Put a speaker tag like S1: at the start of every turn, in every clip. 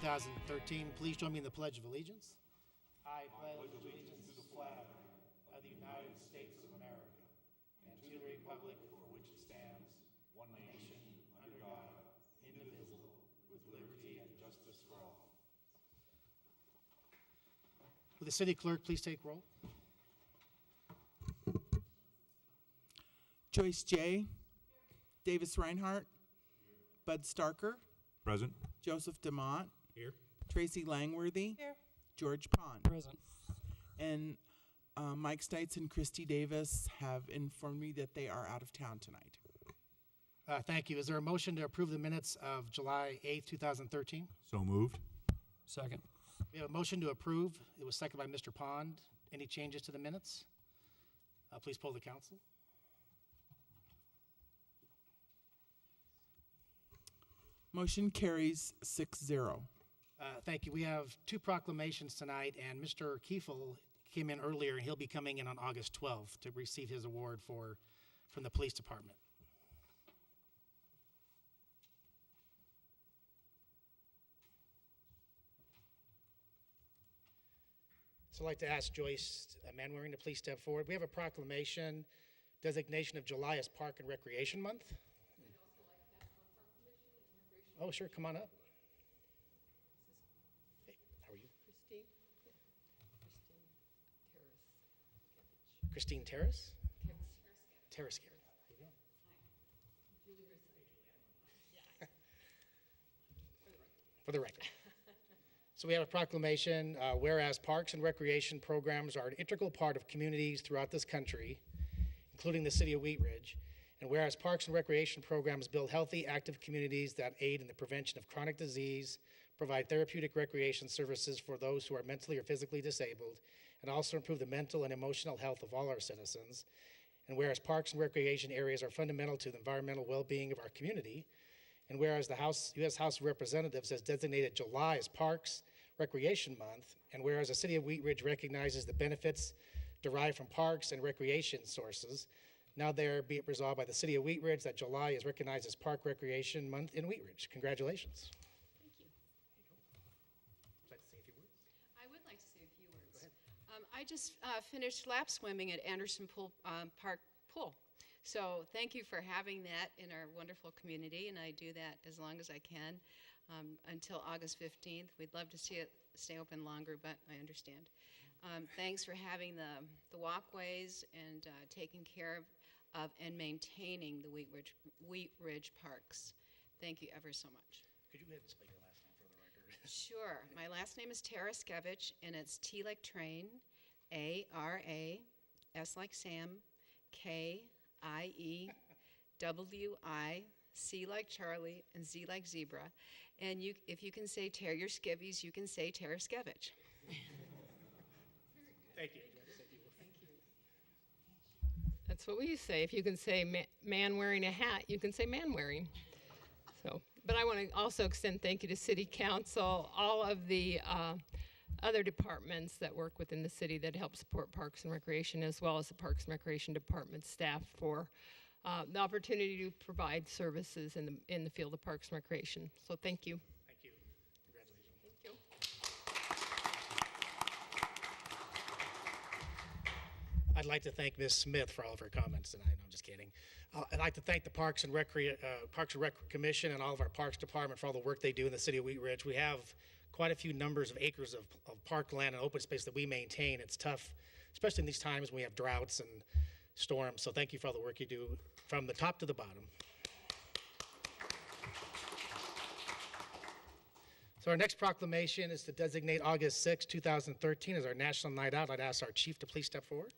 S1: 2013. Please join me in the Pledge of Allegiance. I pledge allegiance to the flag of the United States of America and to the republic for which it stands, one nation, under God, indivisible, with liberty and justice for all. Will the city clerk please take roll?
S2: Joyce J. Davis Reinhardt. Bud Starker.
S3: Present.
S2: Joseph DeMont.
S3: Here.
S2: Tracy Langworthy.
S4: Here.
S2: George Pond.
S4: Present.
S2: And Mike Stites and Christy Davis have informed me that they are out of town tonight.
S1: Thank you. Is there a motion to approve the minutes of July 8th, 2013?
S3: So moved.
S4: Second.
S1: We have a motion to approve. It was seconded by Mr. Pond. Any changes to the minutes? Please poll the council.
S2: Motion carries 6-0.
S1: Thank you. We have two proclamations tonight, and Mr. Kiefel came in earlier, and he'll be coming in on August 12th to receive his award from the police department. So I'd like to ask Joyce Manwaring to please step forward. We have a proclamation, designation of July as Park and Recreation Month. Oh, sure, come on up. Hey, how are you?
S5: Christine Terrace.
S1: Christine Terrace? Terrace Garrett. How you doing? For the record. So we have a proclamation, whereas parks and recreation programs are an integral part of communities throughout this country, including the city of Wheat Ridge, and whereas parks and recreation programs build healthy, active communities that aid in the prevention of chronic disease, provide therapeutic recreation services for those who are mentally or physically disabled, and also improve the mental and emotional health of all our citizens, and whereas parks and recreation areas are fundamental to the environmental well-being of our community, and whereas the U.S. House of Representatives has designated July as Parks Recreation Month, and whereas the City of Wheat Ridge recognizes the benefits derived from parks and recreation sources, now there be it resolved by the City of Wheat Ridge that July is recognized as Park Recreation Month in Wheat Ridge. Congratulations.
S5: Thank you.
S1: Would you like to say a few words?
S5: I would like to say a few words. I just finished lap swimming at Anderson Park Pool. So thank you for having that in our wonderful community, and I do that as long as I can until August 15th. We'd love to see it stay open longer, but I understand. Thanks for having the walkways and taking care of and maintaining the Wheat Ridge parks. Thank you ever so much.
S1: Could you go ahead and spell your last name for the record?
S5: Sure. My last name is Taraskevich, and it's T like train, A-R-A, S like Sam, K-I-E-W-I, C like Charlie, and Z like zebra. And if you can say tear your skivvies, you can say Taraskevich.
S1: Thank you.
S4: That's what we used to say. If you can say man wearing a hat, you can say man wearing. So, but I want to also extend thank you to City Council, all of the other departments that work within the city that help support Parks and Recreation, as well as the Parks and Recreation Department staff for the opportunity to provide services in the field of Parks and Recreation. So thank you.
S1: Thank you. Congratulations.
S4: Thank you.
S1: I'd like to thank Ms. Smith for all of her comments tonight. No, I'm just kidding. I'd like to thank the Parks and Rec Commission and all of our Parks Department for all the work they do in the city of Wheat Ridge. We have quite a few numbers of acres of parkland and open space that we maintain. It's tough, especially in these times when we have droughts and storms. So thank you for all the work you do from the top to the bottom. So our next proclamation is to designate August 6, 2013 as our National Night Out. I'd ask our chief to please step forward.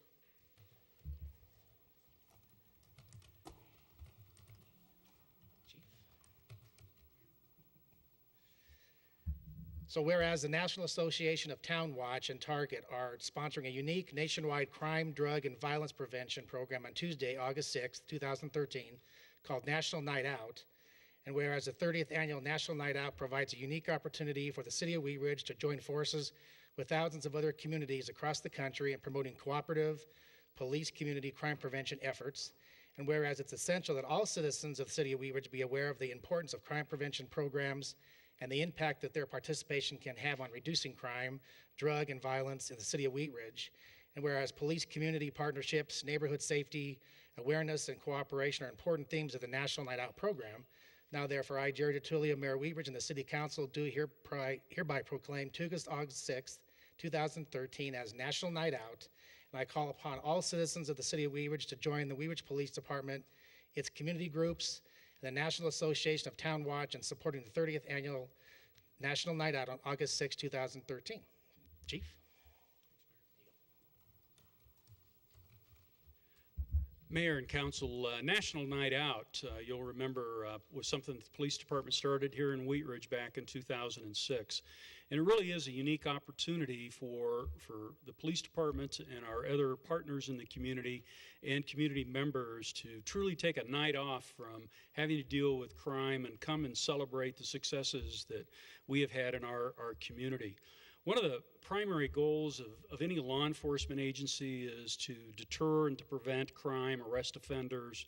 S1: So whereas the National Association of Town Watch and Target are sponsoring a unique nationwide crime, drug, and violence prevention program on Tuesday, August 6th, 2013, called National Night Out, and whereas the 30th Annual National Night Out provides a unique opportunity for the City of Wheat Ridge to join forces with thousands of other communities across the country in promoting cooperative police community crime prevention efforts, and whereas it's essential that all citizens of the City of Wheat Ridge be aware of the importance of crime prevention programs and the impact that their participation can have on reducing crime, drug, and violence in the city of Wheat Ridge. And whereas police community partnerships, neighborhood safety, awareness, and cooperation are important themes of the National Night Out program, now therefore I, Jerry Tertullian, Mayor Wheat Ridge, and the City Council do hereby proclaim August 6th, 2013 as National Night Out, and I call upon all citizens of the City of Wheat Ridge to join the Wheat Ridge Police Department, its community groups, and the National Association of Town Watch in supporting the 30th Annual National Night Out on August 6, 2013. Chief?
S3: Mayor and Council, National Night Out, you'll remember, was something that the police department started here in Wheat Ridge back in 2006. And it really is a unique opportunity for the police department and our other partners in the community and community members to truly take a night off from having to deal with crime and come and celebrate the successes that we have had in our community. One of the primary goals of any law enforcement agency is to deter and to prevent crime, arrest offenders,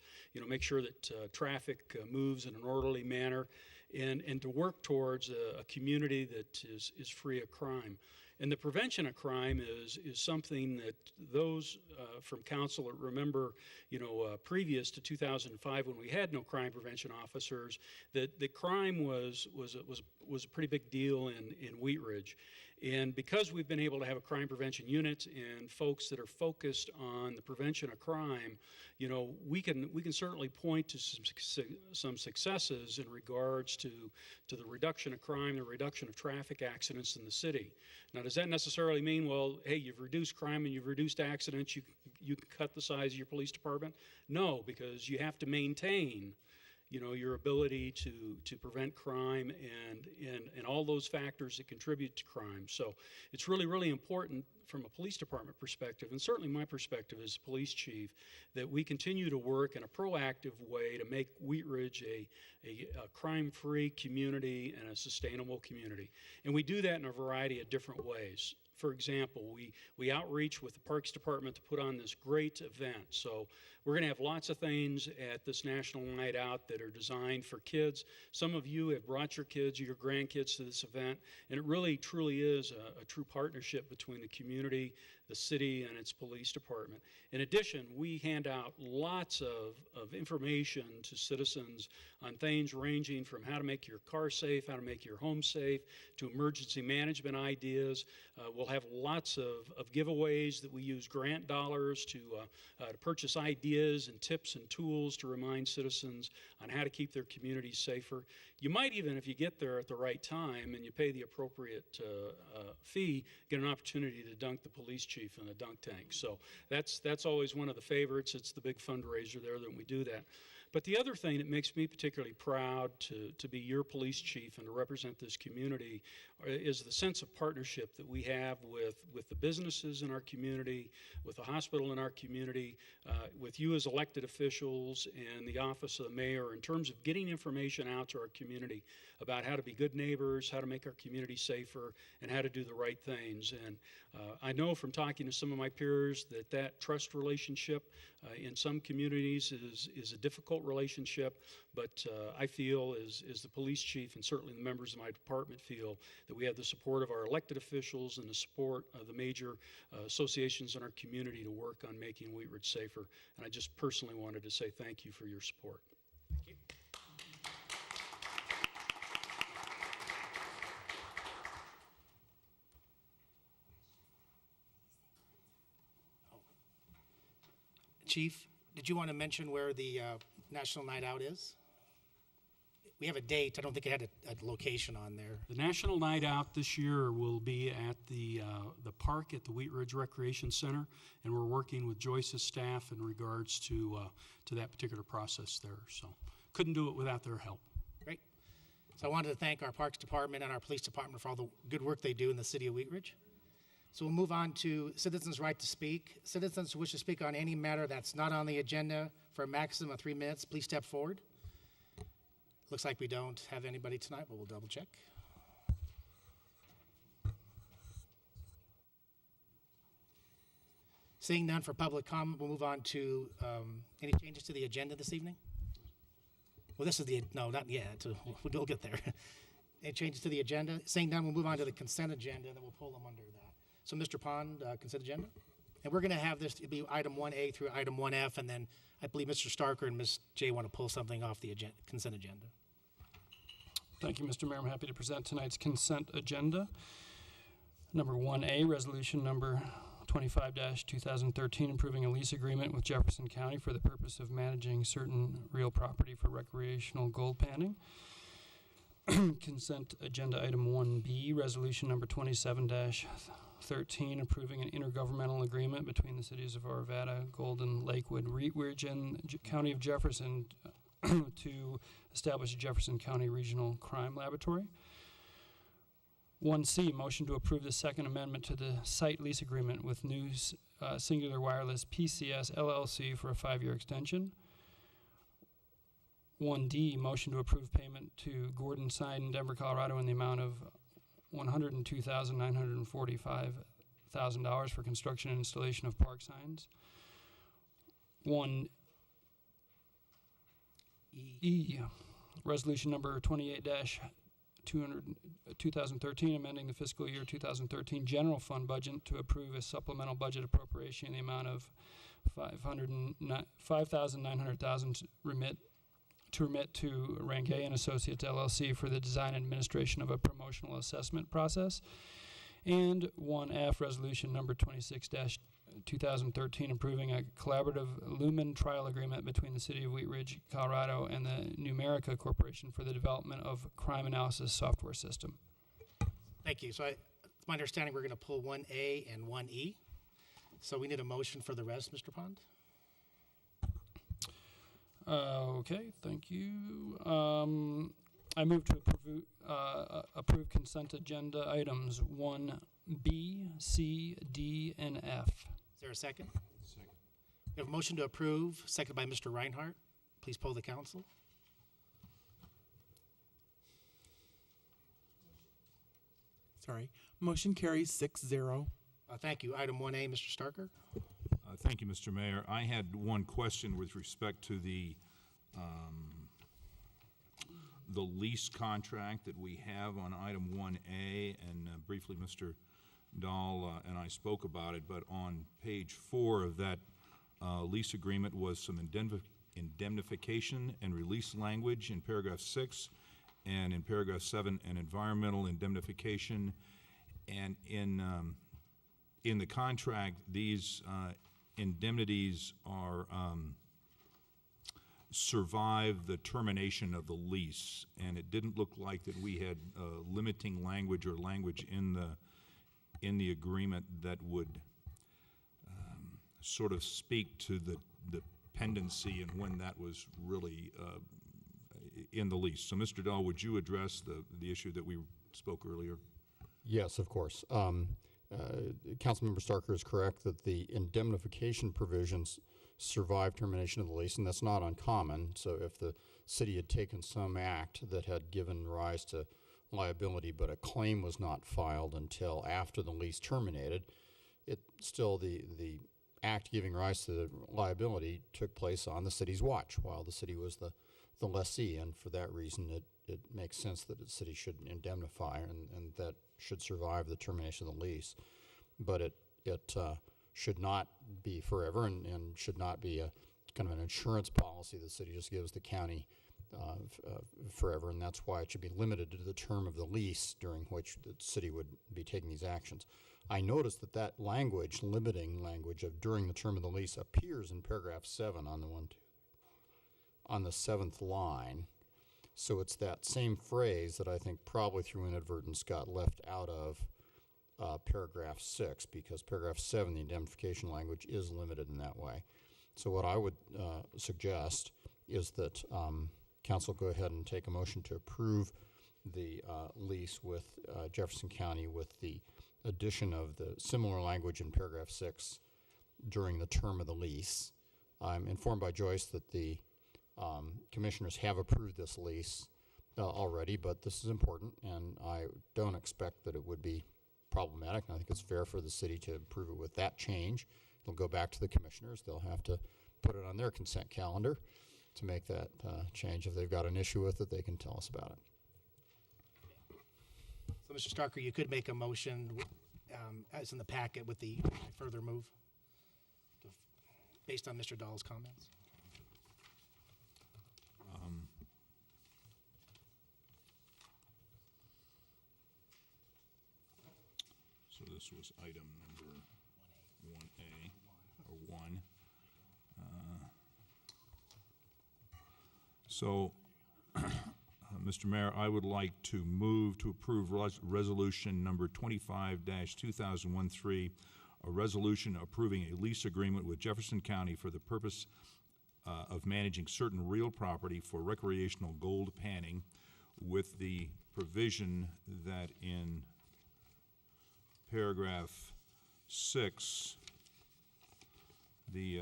S3: make sure that traffic moves in an orderly manner, and to work towards a community that is free of crime. And the prevention of crime is something that those from council that remember, previous to 2005 when we had no crime prevention officers, that crime was a pretty big deal in Wheat Ridge. And because we've been able to have a crime prevention unit and folks that are focused on the prevention of crime, we can certainly point to some successes in regards to the reduction of crime, the reduction of traffic accidents in the city. Now, does that necessarily mean, well, hey, you've reduced crime and you've reduced accidents, you can cut the size of your police department? No, because you have to maintain your ability to prevent crime and all those factors that contribute to crime. So it's really, really important from a police department perspective, and certainly my perspective as a police chief, that we continue to work in a proactive way to make Wheat Ridge a crime-free community and a sustainable community. And we do that in a variety of different ways. For example, we outreach with the Parks Department to put on this great event. So we're going to have lots of things at this National Night Out that are designed for kids. Some of you have brought your kids or your grandkids to this event, and it really, truly is a true partnership between the community, the city, and its police department. In addition, we hand out lots of information to citizens on things ranging from how to make your car safe, how to make your home safe, to emergency management ideas. We'll have lots of giveaways that we use grant dollars to purchase ideas and tips and tools to remind citizens on how to keep their communities safer. You might even, if you get there at the right time and you pay the appropriate fee, get an opportunity to dunk the police chief in a dunk tank. So that's always one of the favorites. It's the big fundraiser there that we do that. But the other thing that makes me particularly proud to be your police chief and to represent this community is the sense of partnership that we have with the businesses in our community, with the hospital in our community, with you as elected officials and the office of the mayor in terms of getting information out to our community about how to be good neighbors, how to make our community safer, and how to do the right things. And I know from talking to some of my peers that trust relationship in some communities is a difficult relationship, but I feel as the police chief and certainly the members of my department feel that we have the support of our elected officials and the support of the major associations in our community to work on making Wheat Ridge safer. And I just personally wanted to say thank you for your support.
S1: Thank you. Chief, did you want to mention where the National Night Out is? We have a date. I don't think it had a location on there.
S3: The National Night Out this year will be at the park at the Wheat Ridge Recreation Center, and we're working with Joyce's staff in regards to that particular process there. So couldn't do it without their help.
S1: Great. So I wanted to thank our Parks Department and our Police Department for all the good work they do in the city of Wheat Ridge. So we'll move on to citizens' right to speak. Citizens who wish to speak on any matter that's not on the agenda for a maximum of 3 minutes, please step forward. Looks like we don't have anybody tonight, but we'll double check. Seeing none for public comment, we'll move on to any changes to the agenda this evening? Well, this is no, not yet. We'll get there. Any changes to the agenda? Seeing none, we'll move on to the consent agenda, and then we'll pull them under that. So, Mr. Pond, consent agenda? And we're going to have this be item 1A through item 1F, and then I believe Mr. Starker and Ms. J want to pull something off the consent agenda.
S6: Thank you, Mr. Mayor. I'm happy to present tonight's consent agenda. Number 1A, resolution number 25-2013, approving a lease agreement with Jefferson County for the purpose of managing certain real property for recreational gold panning. Consent agenda item 1B, resolution number 27-13, approving an intergovernmental agreement between the cities of Arvada, Golden, Lakewood, Wheat and County of Jefferson to establish a Jefferson County Regional Crime Laboratory. 1C, motion to approve the second amendment to the site lease agreement with News Singular Wireless PCS LLC for a 5-year extension. 1D, motion to approve payment to Gordon Sign in Denver, Colorado in the amount of $102,945,000 for construction and installation of park signs. 1E, resolution number 28-2013, amending the fiscal year 2013 general fund budget to approve a supplemental budget appropriation in the amount of $5,900,000 to remit to Rangay and Associates LLC for the design and administration of a promotional assessment process. And 1F, resolution number 26-2013, approving a collaborative Lumen trial agreement between the City of Wheat Ridge, Colorado and the Numerica Corporation for the development of crime analysis software system.
S1: Thank you. So it's my understanding we're going to pull 1A and 1E. So we need a motion for the rest, Mr. Pond?
S6: Okay, thank you. I move to approve consent agenda items 1B, C, D, and F.
S1: Is there a second? Second. We have a motion to approve, seconded by Mr. Reinhardt. Please poll the council.
S2: Sorry. Motion carries 6-0.
S1: Thank you. Item 1A, Mr. Starker.
S7: Thank you, Mr. Mayor. I had one question with respect to the lease contract that we have on item 1A, and briefly Mr. Dahl and I spoke about it, but on page 4 of that lease agreement was some indemnification and release language in paragraph 6, and in paragraph 7, an environmental indemnification, and in the contract, these indemnities are survive the termination of the lease, and it didn't look like that we had limiting language or language in the agreement that would sort of speak to the pendency and when that was really in the lease. So, Mr. Dahl, would you address the issue that we spoke earlier?
S8: Yes, of course. Councilmember Starker is correct that the indemnification provisions survive termination of the lease, and that's not uncommon. So if the city had taken some act that had given rise to liability, but a claim was not filed until after the lease terminated, it still the act giving rise to the liability took place on the city's watch while the city was the lessee, and for that reason it makes sense that the city should indemnify, and that should survive the termination of the lease. But it should not be forever, and should not be a kind of an insurance policy the city just gives the county forever, and that's why it should be limited to the term of the lease during which the city would be taking these actions. I noticed that language, limiting language of during the term of the lease, appears in paragraph 7 on the 7th line. So it's that same phrase that I think probably through inadvertence got left out of paragraph 6, because paragraph 7, the indemnification language, is limited in that way. So what I would suggest is that council go ahead and take a motion to approve the lease with Jefferson County with the addition of the similar language in paragraph 6 during the term of the lease. I'm informed by Joyce that the commissioners have approved this lease already, but this is important, and I don't expect that it would be problematic. I think it's fair for the city to approve it with that change. It'll go back to the commissioners. They'll have to put it on their consent calendar to make that change. If they've got an issue with it, they can tell us about it.
S1: Mr. Starker, you could make a motion as in the packet with the further move based on Mr. Dahl's comments.
S7: So this was item number 1A, or 1. So, Mr. Mayor, I would like to move to approve resolution number 25-2013, a resolution approving a lease agreement with Jefferson County for the purpose of managing certain real property for recreational gold panning, with the provision that in paragraph 6, the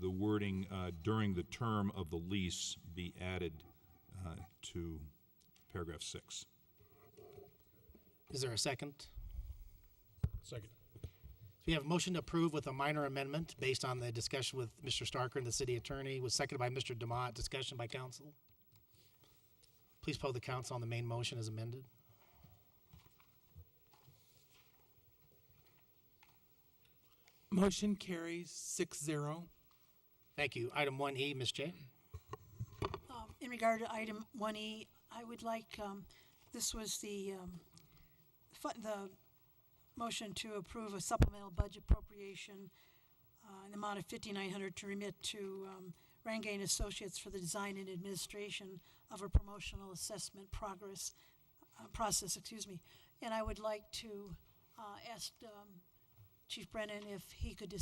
S7: wording during the term of the lease be added to paragraph 6.
S1: Is there a second?
S9: Second.
S1: So we have a motion to approve with a minor amendment based on the discussion with Mr. Starker and the city attorney, was seconded by Mr. Demott. Discussion by council. Please poll the council on the main motion as amended.
S2: Motion carries 6-0.
S1: Thank you. Item 1E, Ms. J.
S10: In regard to item 1E, I would like, this was the motion to approve a supplemental budget appropriation in the amount of $5,900 to remit to Rangain Associates for the design and administration of a promotional assessment process. And I would like to ask Chief Brennan if he could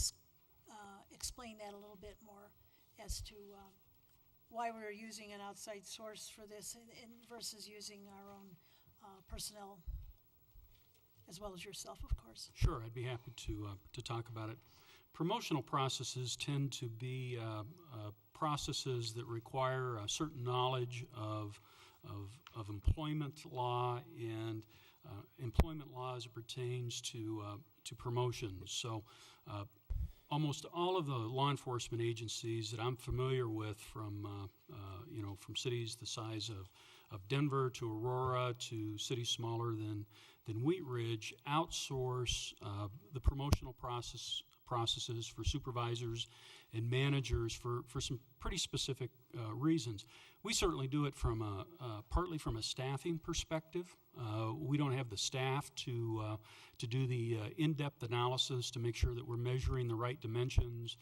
S10: explain that a little bit more as to why we're using an outside source for this versus using our own personnel, as well as yourself, of course.
S6: Sure, I'd be happy to talk about it. Promotional processes tend to be processes that require a certain knowledge of employment law and employment law as it pertains to promotions. So almost all of the law enforcement agencies that I'm familiar with, from cities the size of Denver to Aurora to cities smaller than Wheat Ridge, outsource the promotional processes for supervisors and managers for some pretty specific reasons. We certainly do it from partly from a staffing perspective. We don't have the staff to do the in-depth analysis to make sure that we're measuring the right dimensions,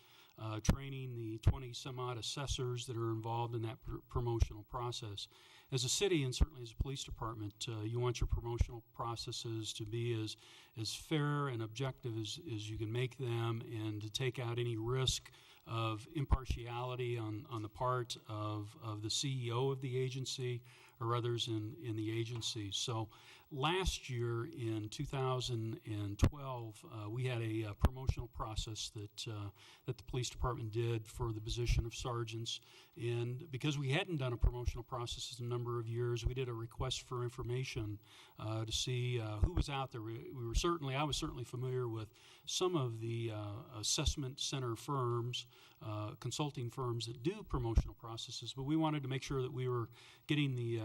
S6: training the 20 some odd assessors that are involved in that promotional process. As a city, and certainly as a police department, you want your promotional processes to be as fair and objective as you can make them, and to take out any risk of impartiality on the part of the CEO of the agency or others in the agency. So last year in 2012, we had a promotional process that the police department did for the position of sergeants. And because we hadn't done a promotional process in a number of years, we did a request for information to see who was out there. I was certainly familiar with some of the assessment center firms, consulting firms that do promotional processes, but we wanted to make sure that we were getting the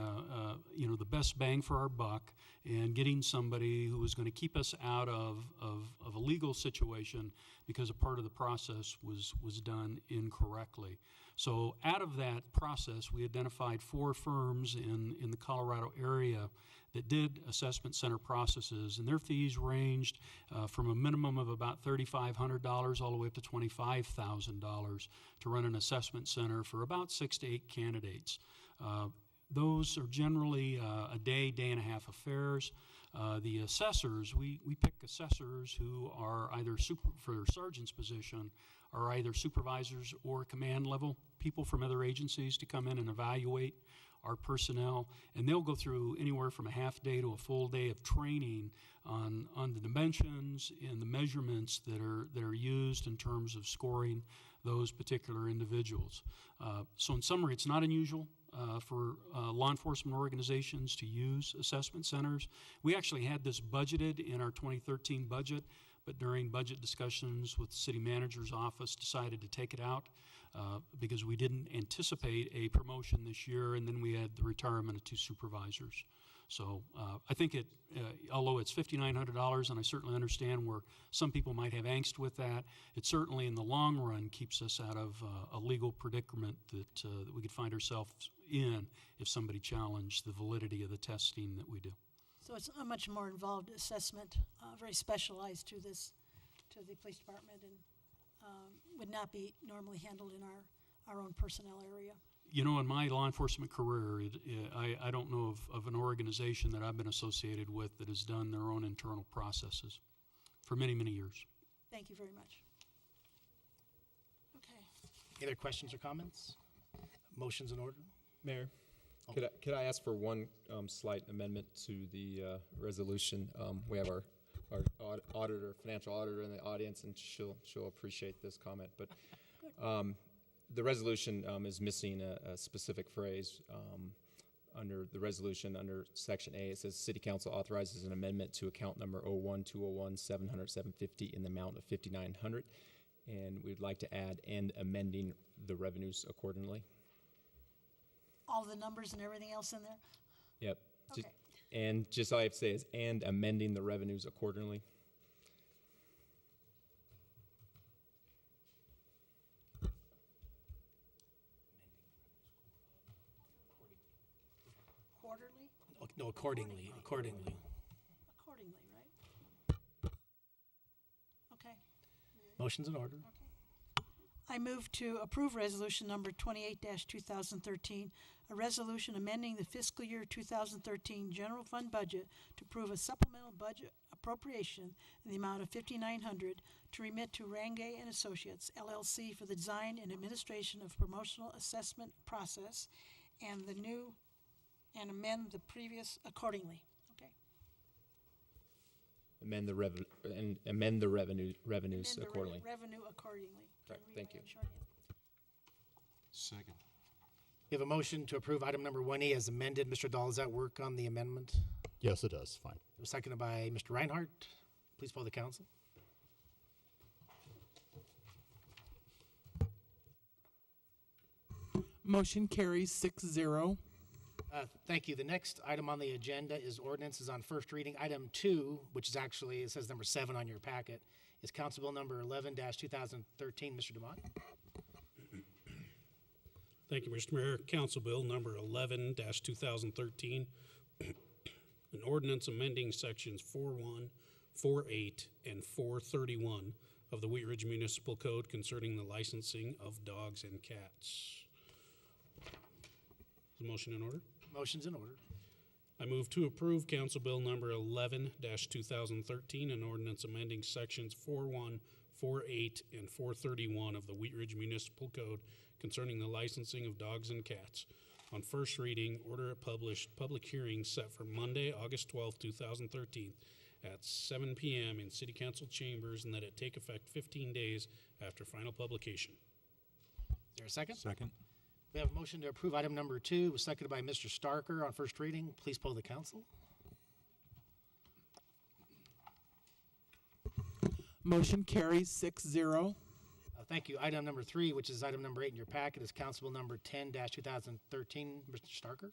S6: best bang for our buck, and getting somebody who was going to keep us out of a legal situation because a part of the process was done incorrectly. So out of that process, we identified 4 firms in the Colorado area that did assessment center processes, and their fees ranged from a minimum of about $3,500 all the way up to $25,000 to run an assessment center for about 6 to 8 candidates. Those are generally a day and a half affairs. The assessors, we pick assessors who are either for their sergeant's position, are either supervisors or command level people from other agencies to come in and evaluate our personnel, and they'll go through anywhere from a half day to a full day of training on the dimensions and the measurements that are used in terms of scoring those particular individuals. So in summary, it's not unusual for law enforcement organizations to use assessment centers. We actually had this budgeted in our 2013 budget, but during budget discussions with the city manager's office decided to take it out. because we didn't anticipate a promotion this year, and then we had the retirement of 2 supervisors. So I think although it's $5,900, and I certainly understand where some people might have angst with that, it certainly in the long run keeps us out of a legal predicament that we could find ourselves in if somebody challenged the validity of the testing that we do.
S10: So it's a much more involved assessment, very specialized to the police department, and would not be normally handled in our own personnel area.
S6: You know, in my law enforcement career, I don't know of an organization that I've been associated with that has done their own internal processes for many, many years.
S10: Thank you very much. Okay.
S1: Any other questions or comments? Motions in order?
S11: Mayor, could I ask for one slight amendment to the resolution? We have our auditor, financial auditor in the audience, and she'll appreciate this comment. But the resolution is missing a specific phrase under the resolution under Section A. It says City Council authorizes an amendment to account number 01-201-700-750 in the amount of $5,900, and we'd like to add and amending the revenues accordingly.
S10: All the numbers and everything else in there?
S11: Yep.
S10: Okay.
S11: And just all I have to say is and amending the revenues accordingly.
S10: Quarterly?
S1: No, accordingly.
S10: Accordingly, right? Okay.
S1: Motions in order?
S10: I move to approve resolution number 28-2013, a resolution amending the fiscal year 2013 general fund budget to approve a supplemental budget appropriation in the amount of $5,900 to remit to Rangay and Associates, LLC, for the design and administration of promotional assessment process and amend the previous accordingly. Okay.
S11: Amend the revenues accordingly.
S10: Revenue accordingly.
S11: Right, thank you.
S7: Second.
S1: We have a motion to approve item number 1E as amended. Mr. Dahl, does that work on the amendment?
S8: Yes, it does. Fine.
S1: It was seconded by Mr. Reinhardt. Please poll the council.
S2: Motion carries 6-0.
S1: Thank you. The next item on the agenda is ordinances on first reading. Item 2, which is actually, it says number 7 on your packet, is Council Bill number 11-2013. Mr. Dumont.
S9: Thank you, Mr. Mayor. Council Bill number 11-2013, an ordinance amending sections 4.1, 4.8, and 431 of the Wheat Ridge Municipal Code concerning the licensing of dogs and cats. Is the motion in order?
S1: Motion's in order.
S9: I move to approve Council Bill number 11-2013, an ordinance amending sections 4.1, 4.8, and 431 of the Wheat Ridge Municipal Code concerning the licensing of dogs and cats. On first reading, order it published, public hearing set for Monday, August 12, 2013 at 7 p.m. in City Council chambers, and that it take effect 15 days after final publication.
S1: Is there a second?
S7: Second.
S1: We have a motion to approve item number 2. It was seconded by Mr. Starker on first reading. Please poll the council.
S2: Motion carries 6-0.
S1: Thank you. Item number 3, which is item number 8 in your packet, is Council Bill number 10-2013. Mr. Starker.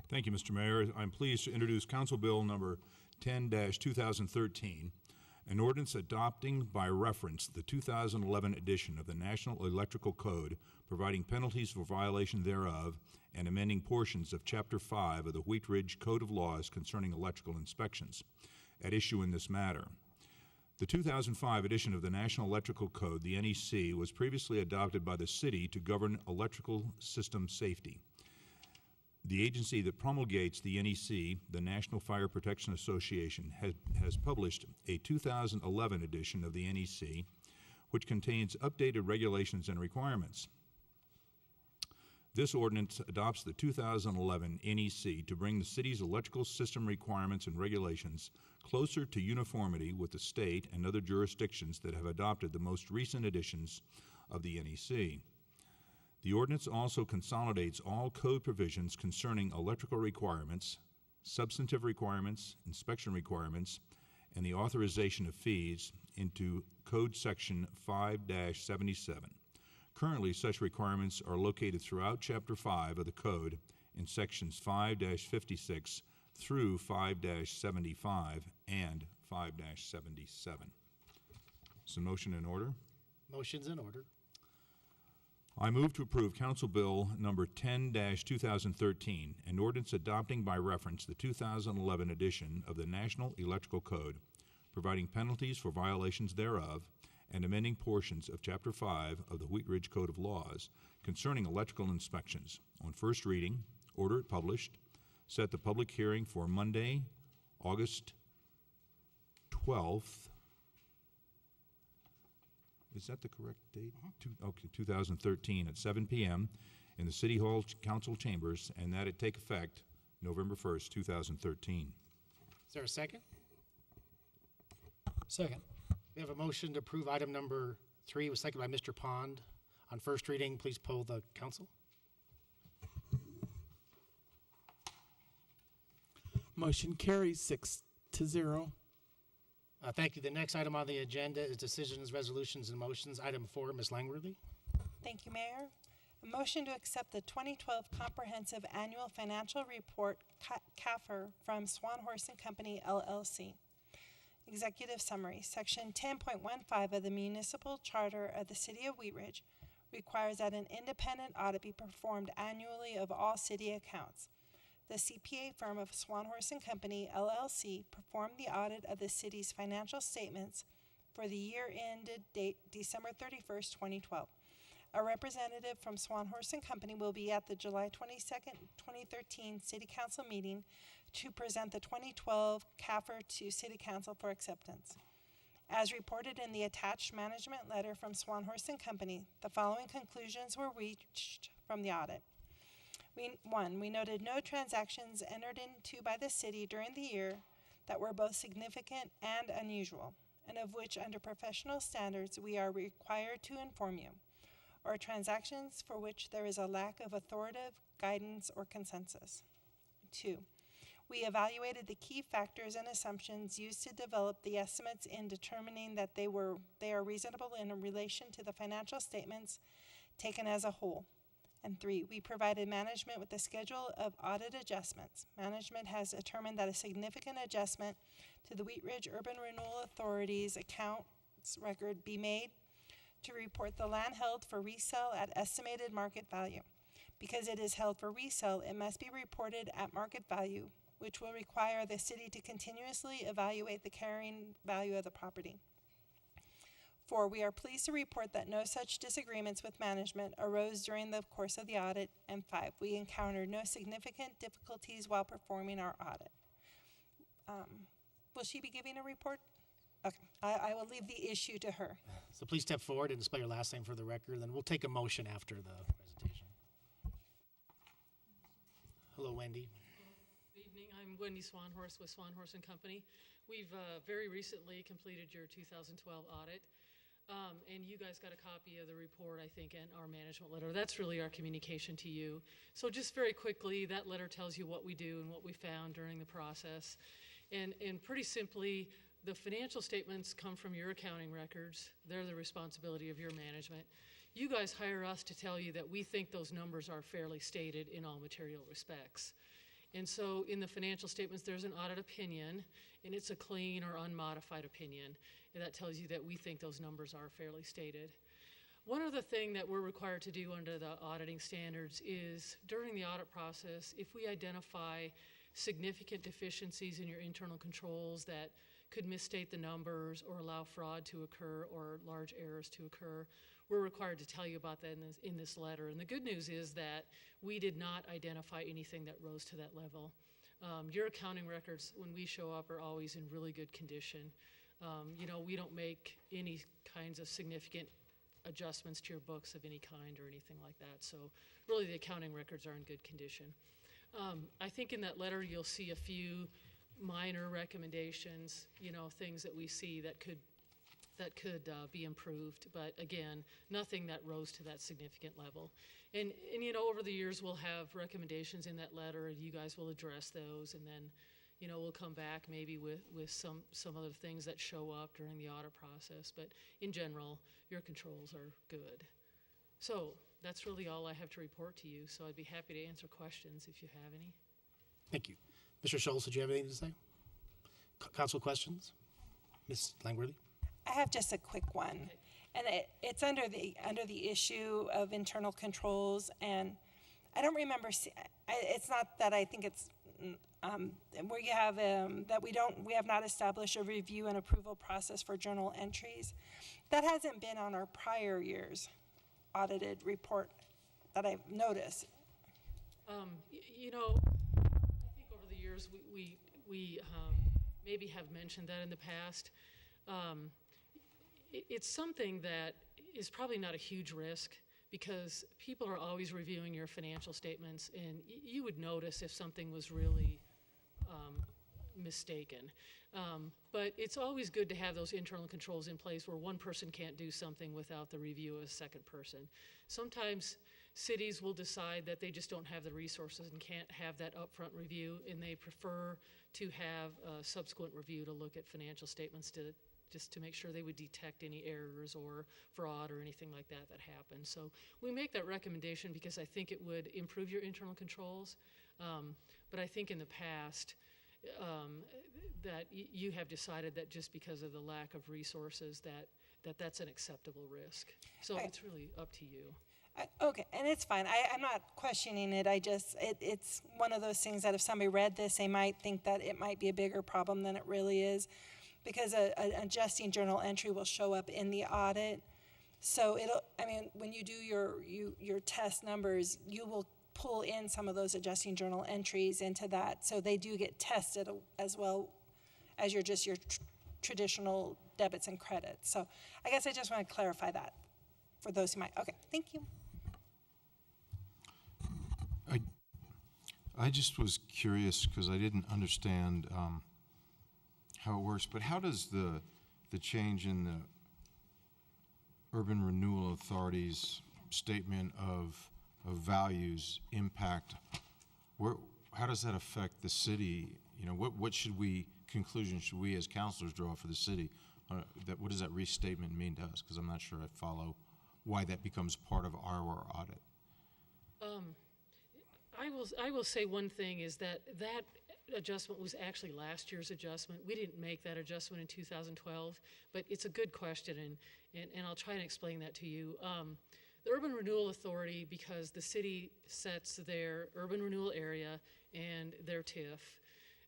S7: Thank you, Mr. Mayor. I'm pleased to introduce Council Bill number 10-2013, an ordinance adopting by reference the 2011 edition of the National Electrical Code, providing penalties for violation thereof, and amending portions of Chapter 5 of the Wheat Ridge Code of Laws concerning electrical inspections at issue in this matter. The 2005 edition of the National Electrical Code, the NEC, was previously adopted by the city to govern electrical system safety. The agency that promulgates the NEC, the National Fire Protection Association, has published a 2011 edition of the NEC, which contains updated regulations and requirements. This ordinance adopts the 2011 NEC to bring the city's electrical system requirements and regulations closer to uniformity with the state and other jurisdictions that have adopted the most recent editions of the NEC. The ordinance also consolidates all code provisions concerning electrical requirements, substantive requirements, inspection requirements, and the authorization of fees into Code Section 5-77. Currently, such requirements are located throughout Chapter 5 of the Code in Sections 5-56 through 5-75 and 5-77. Is the motion in order?
S1: Motion's in order.
S7: I move to approve Council Bill number 10-2013, an ordinance adopting by reference the 2011 edition of the National Electrical Code, providing penalties for violations thereof, and amending portions of Chapter 5 of the Wheat Ridge Code of Laws concerning electrical inspections. On first reading, order it published, set the public hearing for Monday, August 12th. Is that the correct date? 2013 at 7 p.m. in the City Hall Council Chambers, and that it take effect November 1st, 2013.
S1: Is there a second?
S6: Second.
S1: We have a motion to approve item number 3, was seconded by Mr. Pond. On first reading, please poll the council.
S2: Motion carries 6-0.
S1: Thank you. The next item on the agenda is decisions, resolutions, and motions. Item 4, Ms. Langworthy.
S12: Thank you, Mayor. A motion to accept the 2012 Comprehensive Annual Financial Report, CAFR, from Swan Horse and Company, LLC. Executive Summary. Section 10.15 of the Municipal Charter of the City of Wheat Ridge requires that an independent audit be performed annually of all city accounts. The CPA firm of Swan Horse and Company, LLC, performed the audit of the city's financial statements for the year ended date December 31st, 2012. A representative from Swan Horse and Company will be at the July 22nd, 2013 City Council meeting to present the 2012 CAFR to City Council for acceptance. As reported in the attached management letter from Swan Horse and Company, the following conclusions were reached from the audit. We noted no transactions entered into by the city during the year that were both significant and unusual, and of which under professional standards we are required to inform you, or transactions for which there is a lack of authoritative guidance or consensus. 2, we evaluated the key factors and assumptions used to develop the estimates in determining that they are reasonable in relation to the financial statements taken as a whole. And 3, we provided management with a schedule of audit adjustments. Management has determined that a significant adjustment to the Wheat Ridge Urban Renewal Authority's accounts record be made to report the land held for resale at estimated market value. Because it is held for resale, it must be reported at market value, which will require the city to continuously evaluate the carrying value of the property. 4, we are pleased to report that no such disagreements with management arose during the course of the audit. And 5, we encountered no significant difficulties while performing our audit. Will she be giving a report? Okay, I will leave the issue to her.
S1: So please step forward and display your last name for the record, then we'll take a motion after the presentation. Hello, Wendy.
S13: Good evening. I'm Wendy Swanhorse with Swanhorse and Company. We've very recently completed your 2012 audit. And you guys got a copy of the report, I think, and our management letter. That's really our communication to you. So just very quickly, that letter tells you what we do and what we found during the process. And pretty simply, the financial statements come from your accounting records. They're the responsibility of your management. You guys hire us to tell you that we think those numbers are fairly stated in all material respects. And so in the financial statements, there's an audit opinion, and it's a clean or unmodified opinion. And that tells you that we think those numbers are fairly stated. One other thing that we're required to do under the auditing standards is during the audit process, if we identify significant deficiencies in your internal controls that could misstate the numbers or allow fraud to occur or large errors to occur, we're required to tell you about that in this letter. And the good news is that we did not identify anything that rose to that level. Your accounting records, when we show up, are always in really good condition. We don't make any kinds of significant adjustments to your books of any kind or anything like that. So really the accounting records are in good condition. I think in that letter you'll see a few minor recommendations, things that we see that could that could be improved, but again, nothing that rose to that significant level. And you know, over the years, we'll have recommendations in that letter, and you guys will address those, and then, you know, we'll come back maybe with some other things that show up during the audit process. But in general, your controls are good. So that's really all I have to report to you. So I'd be happy to answer questions if you have any.
S14: Thank you. Mr. Schultz, did you have anything to say? Council questions? Ms. Langworthy?
S12: I have just a quick one, and it's under the issue of internal controls, and I don't remember. It's not that I think it's where you have that we have not established a review and approval process for journal entries. That hasn't been on our prior year's audited report that I've noticed.
S13: You know, I think over the years we maybe have mentioned that in the past. It's something that is probably not a huge risk because people are always reviewing your financial statements, and you would notice if something was really mistaken. But it's always good to have those internal controls in place where one person can't do something without the review of a second person. Sometimes cities will decide that they just don't have the resources and can't have that upfront review, and they prefer to have a subsequent review to look at financial statements just to make sure they would detect any errors or fraud or anything like that happened. So we make that recommendation because I think it would improve your internal controls. But I think in the past that you have decided that just because of the lack of resources that's an acceptable risk. So it's really up to you.
S12: Okay, and it's fine. I'm not questioning it. It's one of those things that if somebody read this, they might think that it might be a bigger problem than it really is, because an adjusting journal entry will show up in the audit. So when you do your test numbers, you will pull in some of those adjusting journal entries into that. So they do get tested as well as your traditional debits and credits. So I guess I just want to clarify that for those who might. Okay, thank you.
S7: I just was curious because I didn't understand how it works, but how does the change in the Urban Renewal Authority's statement of values impact, how does that affect the city? You know, what conclusions should we as councilors draw for the city? What does that restatement mean to us? Because I'm not sure I follow why that becomes part of our audit.
S13: I will say one thing is that adjustment was actually last year's adjustment. We didn't make that adjustment in 2012, but it's a good question, and I'll try and explain that to you. The Urban Renewal Authority, because the city sets their urban renewal area and their TIF,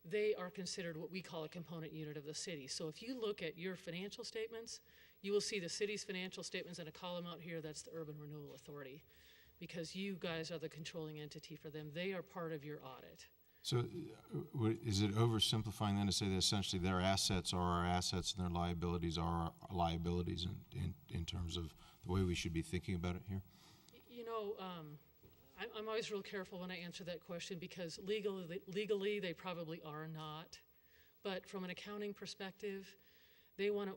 S13: they are considered what we call a component unit of the city. So if you look at your financial statements, you will see the city's financial statements in a column out here. That's the Urban Renewal Authority, because you guys are the controlling entity for them. They are part of your audit.
S7: So is it oversimplifying then to say that essentially their assets are our assets and their liabilities are our liabilities in terms of the way we should be thinking about it here?
S13: You know, I'm always real careful when I answer that question because legally they probably are not. But from an accounting perspective, we want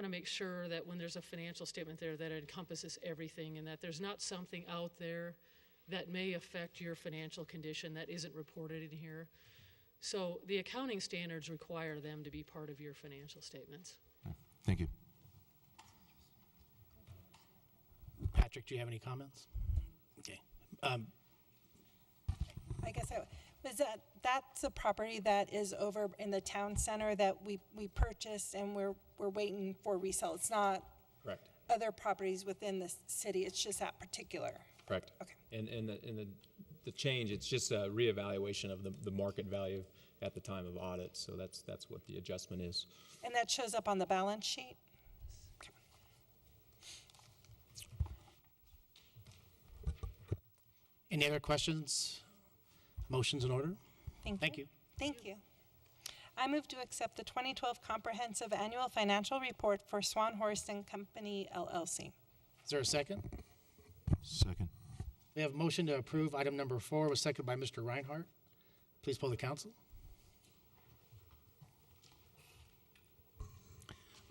S13: to make sure that when there's a financial statement there that it encompasses everything and that there's not something out there that may affect your financial condition that isn't reported in here. So the accounting standards require them to be part of your financial statements.
S7: Okay. Thank you.
S14: Patrick, do you have any comments? Okay.
S12: I guess that's a property that is over in the town center that we purchased and we're waiting for resale. It's not
S11: correct.
S12: Other properties within the city. It's just that particular.
S11: Correct.
S12: Okay.
S11: And the change, it's just a reevaluation of the market value at the time of audit. So that's what the adjustment is.
S12: And that shows up on the balance sheet? Okay.
S14: Any other questions? Motions in order?
S12: Thank you. Thank you. I move to accept the 2012 Comprehensive Annual Financial Report for Swan Horse and Company, LLC.
S14: Is there a second?
S7: Second.
S14: We have a motion to approve item number 4, was seconded by Mr. Reinhardt. Please poll the council.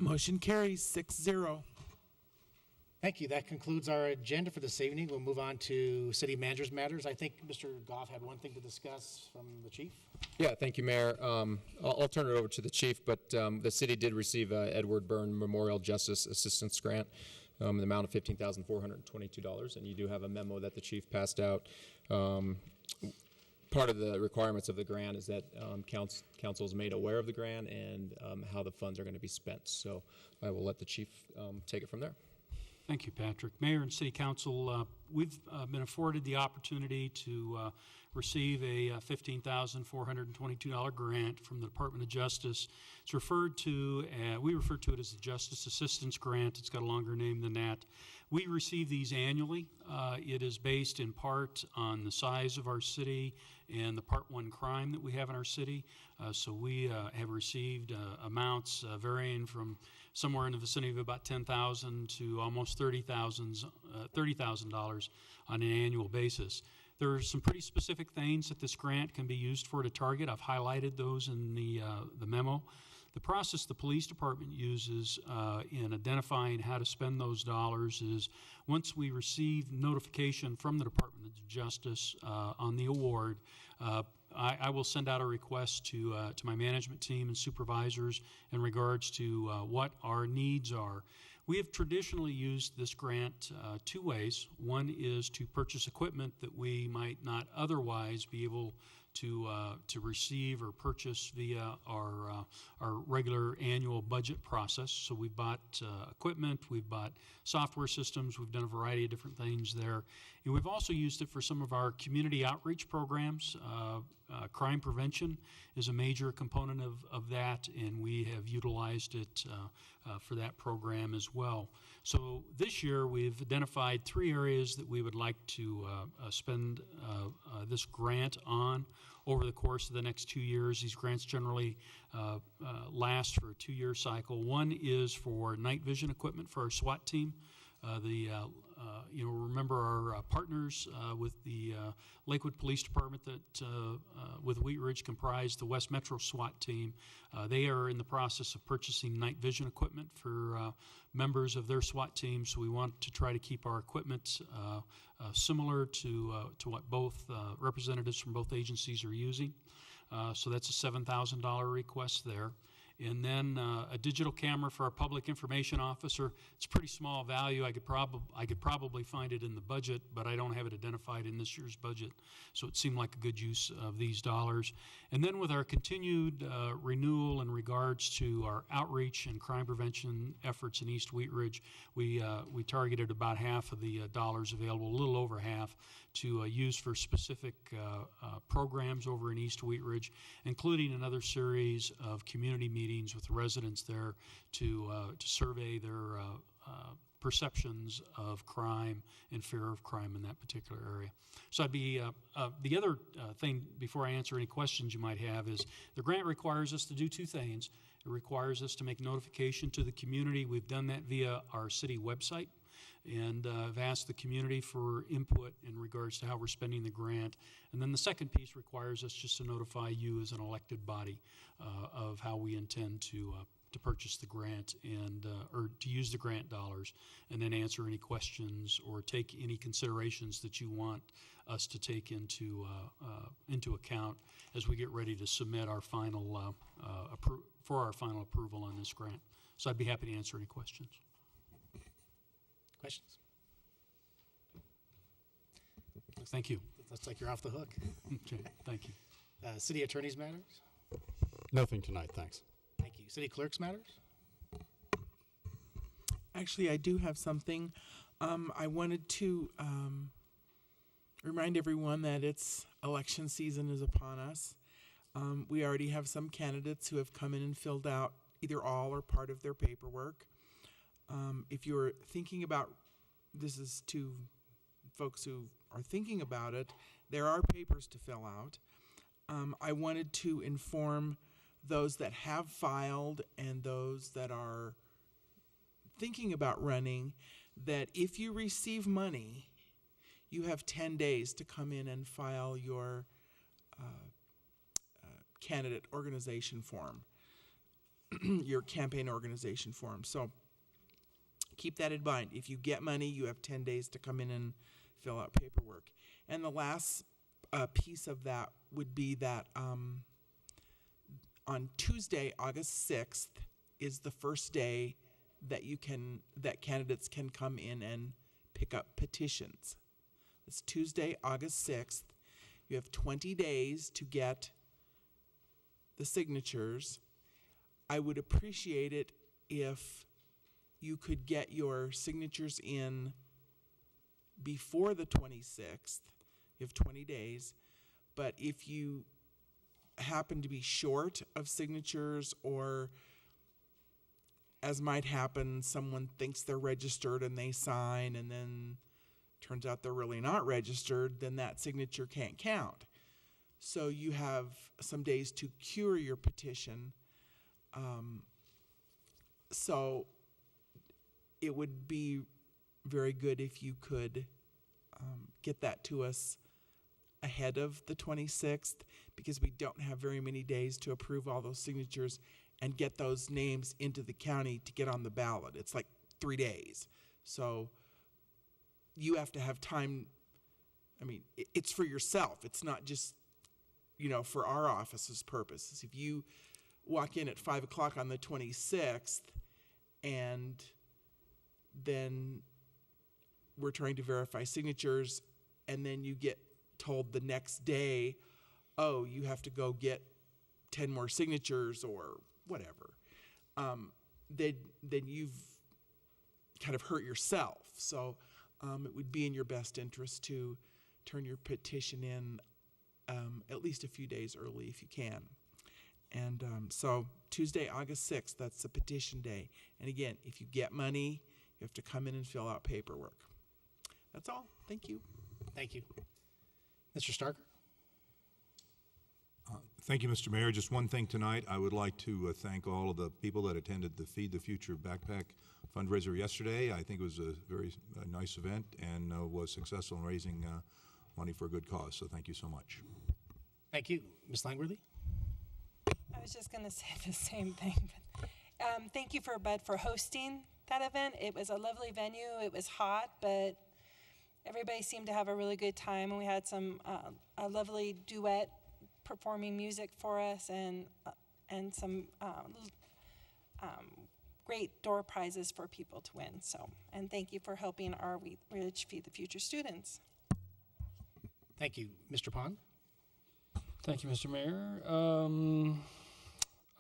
S2: Motion carries 6-0.
S14: Thank you. That concludes our agenda for this evening. We'll move on to city manager's matters. I think Mr. Goff had one thing to discuss from the chief.
S11: Yeah, thank you, Mayor. I'll turn it over to the chief, but the city did receive a Edward Byrne Memorial Justice Assistance Grant in the amount of $15,422, and you do have a memo that the chief passed out. Part of the requirements of the grant is that council is made aware of the grant and how the funds are going to be spent. So I will let the chief take it from there.
S3: Thank you, Patrick. Mayor and City Council, we've been afforded the opportunity to receive a $15,422 grant from the Department of Justice. It's referred to, we refer to it as the Justice Assistance Grant. It's got a longer name than that. We receive these annually. It is based in part on the size of our city and the Part 1 crime that we have in our city. So we have received amounts varying from somewhere in the vicinity of about $10,000 to almost $30,000 on an annual basis. There are some pretty specific things that this grant can be used for to target. I've highlighted those in the memo. The process the police department uses in identifying how to spend those dollars is once we receive notification from the Department of Justice on the award, I will send out a request to my management team and supervisors in regards to what our needs are. We have traditionally used this grant two ways. One is to purchase equipment that we might not otherwise be able to receive or purchase via our regular annual budget process. So we've bought equipment, we've bought software systems, we've done a variety of different things there. And we've also used it for some of our community outreach programs. Crime prevention is a major component of that, and we have utilized it for that program as well. So this year we've identified 3 areas that we would like to spend this grant on over the course of the next 2 years. These grants generally last for a 2-year cycle. One is for night vision equipment for our SWAT team. Remember our partners with the Lakewood Police Department that with Wheat Ridge comprise the West Metro SWAT team. They are in the process of purchasing night vision equipment for members of their SWAT team, so we want to try to keep our equipment similar to what both representatives from both agencies are using. So that's a $7,000 request there. And then a digital camera for our public information officer. It's a pretty small value. I could probably find it in the budget, but I don't have it identified in this year's budget. So it seemed like a good use of these dollars. And then with our continued renewal in regards to our outreach and crime prevention efforts in East Wheat Ridge, we targeted about half of the dollars available, a little over half, to use for specific programs over in East Wheat Ridge, including another series of community meetings with residents there to survey their perceptions of crime and fear of crime in that particular area. So I'd be the other thing before I answer any questions you might have is the grant requires us to do 2 things. It requires us to make notification to the community. We've done that via our city website. And I've asked the community for input in regards to how we're spending the grant. And then the second piece requires us just to notify you as an elected body of how we intend to purchase the grant and or to use the grant dollars, and then answer any questions or take any considerations that you want us to take into account as we get ready to submit our final for our final approval on this grant. So I'd be happy to answer any questions.
S14: Questions?
S3: Thank you.
S14: Looks like you're off the hook.
S3: Okay, thank you.
S14: City attorney's matters?
S8: Nothing tonight, thanks.
S14: Thank you. City clerk's matters?
S2: Actually, I do have something. I wanted to remind everyone that it's election season is upon us. We already have some candidates who have come in and filled out either all or part of their paperwork. If you're thinking about, this is to folks who are thinking about it, there are papers to fill out. I wanted to inform those that have filed and those that are thinking about running that if you receive money, you have 10 days to come in and file your candidate organization form. your campaign organization form. So keep that in mind. If you get money, you have 10 days to come in and fill out paperwork. And the last piece of that would be that on Tuesday, August 6th, is the first day that candidates can come in and pick up petitions. It's Tuesday, August 6th. You have 20 days to get the signatures. I would appreciate it if you could get your signatures in before the 26th. You have 20 days. But if you happen to be short of signatures, or as might happen, someone thinks they're registered and they sign and then turns out they're really not registered, then that signature can't count. So you have some days to cure your petition. So it would be very good if you could get that to us ahead of the 26th, because we don't have very many days to approve all those signatures and get those names into the county to get on the ballot. It's like 3 days. So you have to have time. I mean, it's for yourself. It's not just, for our office's purposes. If you walk in at 5 o'clock on the 26th and then we're trying to verify signatures, and then you get told the next day, oh, you have to go get 10 more signatures or whatever, then you've kind of hurt yourself. So it would be in your best interest to turn your petition in at least a few days early if you can. And so Tuesday, August 6th, that's the petition day. And again, if you get money, you have to come in and fill out paperwork. That's all. Thank you.
S14: Thank you. Mr. Starker?
S7: Thank you, Mr. Mayor. Just one thing tonight. I would like to thank all of the people that attended the Feed the Future backpack fundraiser yesterday. I think it was a very nice event and was successful in raising money for a good cause. So thank you so much.
S14: Thank you. Ms. Langworthy?
S12: I was just going to say the same thing. But, thank you, Bud, for hosting that event. It was a lovely venue. It was hot, but everybody seemed to have a really good time, and we had some a lovely duet performing music for us, and some great door prizes for people to win. So, and thank you for helping our Wheat Ridge Feed the Future students.
S14: Thank you. Mr. Pond?
S6: Thank you, Mr. Mayor.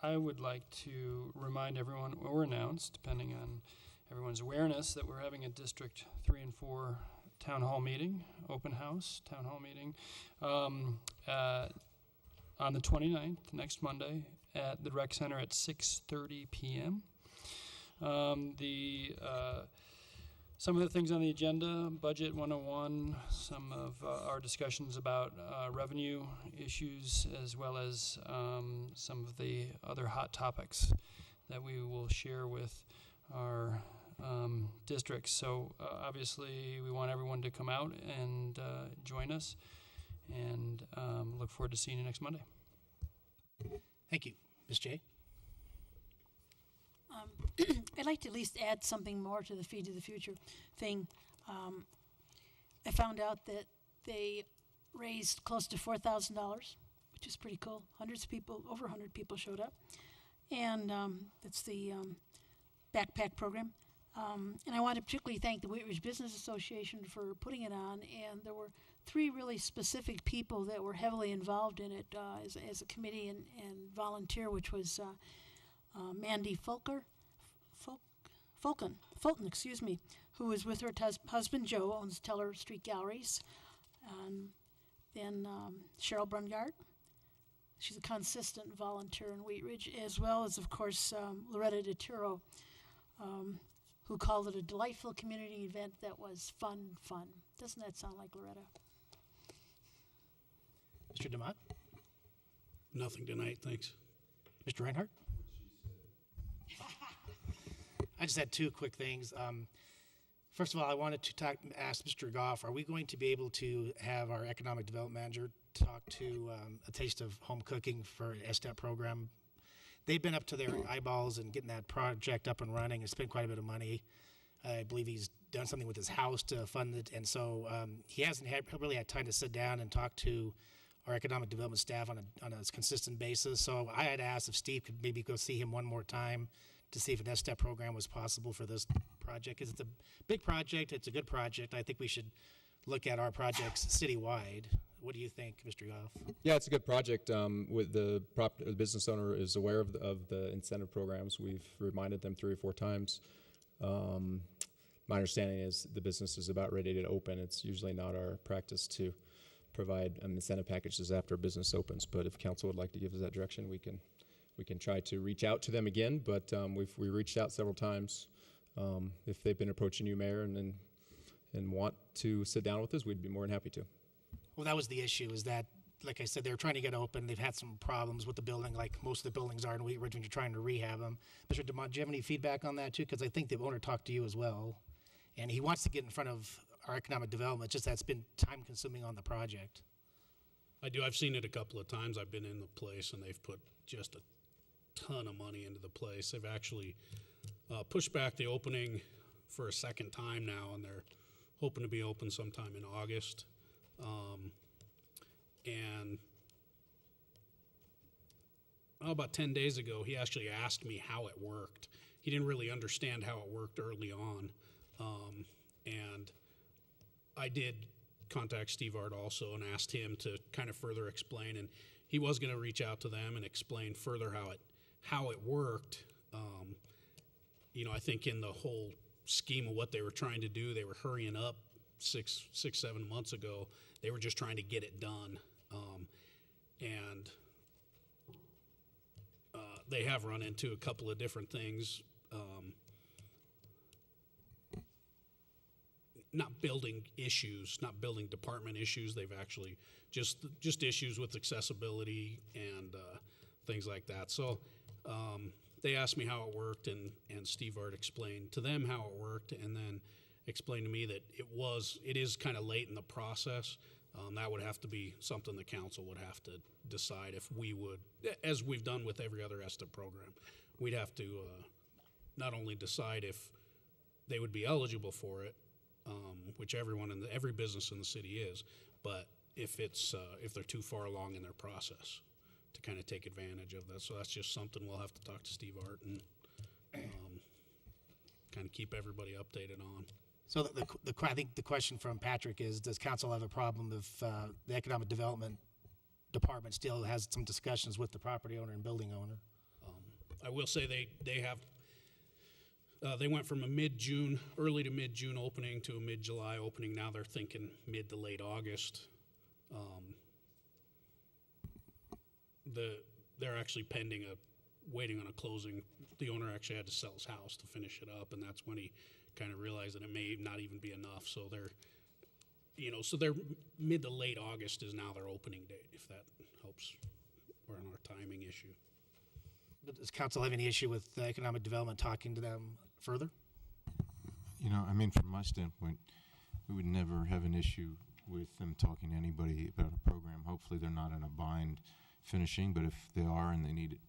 S6: I would like to remind everyone, or announce, depending on everyone's awareness, that we're having a District 3 and 4 town hall meeting, open house town hall meeting, on the 29th, next Monday, at the Rec Center at 6:30 p.m. Some of the things on the agenda: Budget 101, some of our discussions about revenue issues, as well as some of the other hot topics that we will share with our districts. So obviously we want everyone to come out and join us, and look forward to seeing you next Monday.
S14: Thank you. Ms. Jay?
S10: I'd like to at least add something more to the Feed to the Future thing. I found out that they raised close to $4,000, which is pretty cool. Hundreds of people, over 100 people showed up. And it's the backpack program. And I want to particularly thank the Wheat Ridge Business Association for putting it on. And there were 3 really specific people that were heavily involved in it as a committee and volunteer, which was Mandy Fulton, who was with her husband Joe, owns Teller Street Galleries. Then Cheryl Brungart. She's a consistent volunteer in Wheat Ridge, as well as, of course, Loretta DeTuro, who called it a delightful community event that was fun. Doesn't that sound like Loretta?
S14: Mr. DeMott?
S9: Nothing tonight, thanks.
S14: Mr. Reinhardt? I just had 2 quick things. First of all, I wanted to ask Mr. Goff, are we going to be able to have our economic development manager talk to a taste of home cooking for STEP program? they've been up to their eyeballs in getting that project up and running and spent quite a bit of money. I believe he's done something with his house to fund it, and so he hasn't really had time to sit down and talk to our economic development staff on a consistent basis. So I had asked if Steve could maybe go see him one more time to see if an S-STEP program was possible for this project, because it's a big project, it's a good project. I think we should look at our projects citywide. What do you think, Mr. Goff?
S11: Yeah, it's a good project. With the business owner is aware of the incentive programs. We've reminded them 3 or 4 times. My understanding is the business is about ready to open. It's usually not our practice to provide incentive packages after a business opens, but if council would like to give us that direction, we can try to reach out to them again. But we reached out several times. If they've been approaching you, Mayor, and want to sit down with us, we'd be more than happy to.
S14: Well, that was the issue, is that, like I said, they're trying to get open. They've had some problems with the building, like most of the buildings are in Wheat Ridge when you're trying to rehab them. Mr. DeMont, do you have any feedback on that too? Because I think the owner talked to you as well, and he wants to get in front of our economic development, just that's been time consuming on the project.
S9: I do. I've seen it a couple of times. I've been in the place, and they've put just a ton of money into the place. They've actually pushed back the opening for a second time now, and they're hoping to be open sometime in August. And about 10 days ago, he actually asked me how it worked. He didn't really understand how it worked early on. And I did contact Steve Art also and asked him to kind of further explain, and he was going to reach out to them and explain further how it worked. I think in the whole scheme of what they were trying to do, they were hurrying up 7 months ago. They were just trying to get it done. And they have run into a couple of different things. Not building issues, not building department issues. They've actually just issues with accessibility and things like that. So they asked me how it worked, and Steve Art explained to them how it worked, and then explained to me that it is kind of late in the process. That would have to be something the council would have to decide if we would, as we've done with every other ESTA program. We'd have to not only decide if they would be eligible for it, which every business in the city is, but if they're too far along in their process to kind of take advantage of that. So that's just something we'll have to talk to Steve Art and kind of keep everybody updated on.
S14: So I think the question from Patrick is, does council have a problem if the economic development department still has some discussions with the property owner and building owner?
S9: I will say they have. They went from a early to mid-June opening to a mid-July opening. Now they're thinking mid to late August. They're actually waiting on a closing. The owner actually had to sell his house to finish it up, and that's when he kind of realized that it may not even be enough. So they're mid to late August is now their opening date, if that helps. We're on our timing issue.
S14: But does council have any issue with economic development talking to them further?
S7: From my standpoint, we would never have an issue with them talking to anybody about a program. Hopefully they're not in a bind finishing, but if they are and they need it,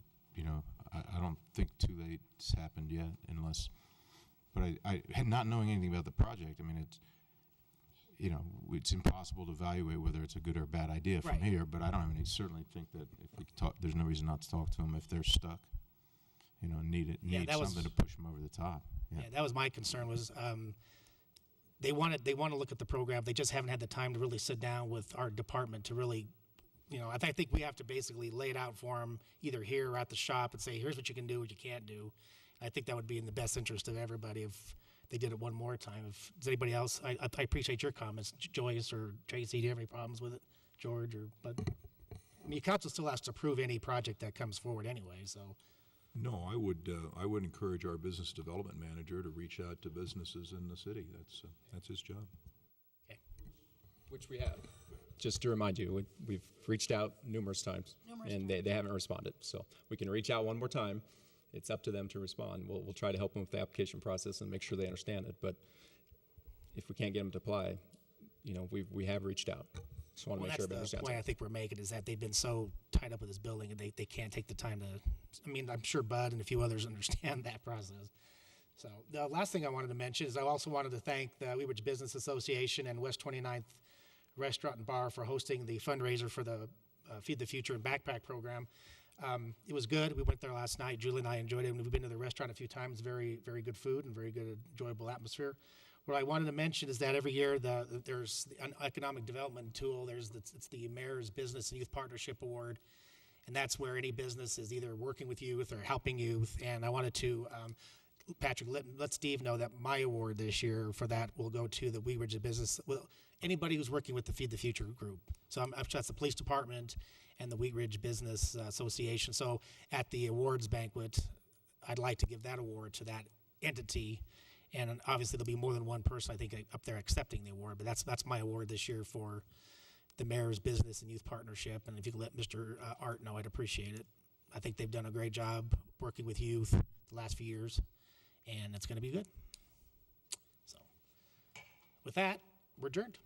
S7: I don't think too late's happened yet, but I not knowing anything about the project, it's impossible to evaluate whether it's a good or bad idea from here, but I don't have any, certainly think that if we talk, there's no reason not to talk to them if they're stuck, need something to push them over the top.
S14: Yeah, that was my concern was they want to look at the program. They just haven't had the time to really sit down with our department to really, I think we have to basically lay it out for them either here or at the shop and say, here's what you can do, what you can't do. I think that would be in the best interest of everybody if they did it one more time. Does anybody else? I appreciate your comments, Joyce or Tracy. Do you have any problems with it, George? Council still has to approve any project that comes forward anyway. So,
S7: no, I would encourage our business development manager to reach out to businesses in the city. That's his job.
S14: Okay.
S11: Which we have. Just to remind you, we've reached out numerous times, and they haven't responded. So we can reach out one more time. It's up to them to respond. We'll try to help them with the application process and make sure they understand it. But if we can't get them to apply, we have reached out. Just want to make sure everybody understands.
S14: That's the point I think we're making, is that they've been so time tied up with this building and they can't take the time to, I mean, I'm sure Bud and a few others understand that process. So the last thing I wanted to mention is I also wanted to thank the Wheat Ridge Business Association and West 29th Restaurant and Bar for hosting the fundraiser for the Feed the Future and Backpack program. It was good. We went there last night. Julie and I enjoyed it. And we've been to the restaurant a few times. Very, very good food and very good, enjoyable atmosphere. What I wanted to mention is that every year there's an economic development tool. It's the Mayor's Business and Youth Partnership Award, and that's where any business is either working with youth or helping youth. And I wanted to, Patrick, let Steve know that my award this year for that will go to the Wheat Ridge Business. Well, anybody who's working with the Feed the Future group. So that's the police department and the Wheat Ridge Business Association. So at the awards banquet, I'd like to give that award to that entity. And obviously there'll be more than one person, I think, up there accepting the award. But that's my award this year for the Mayor's Business and Youth Partnership. And if you could let Mr. Art know, I'd appreciate it. I think they've done a great job working with youth the last few years, and it's going to be good. So with that, we're adjourned.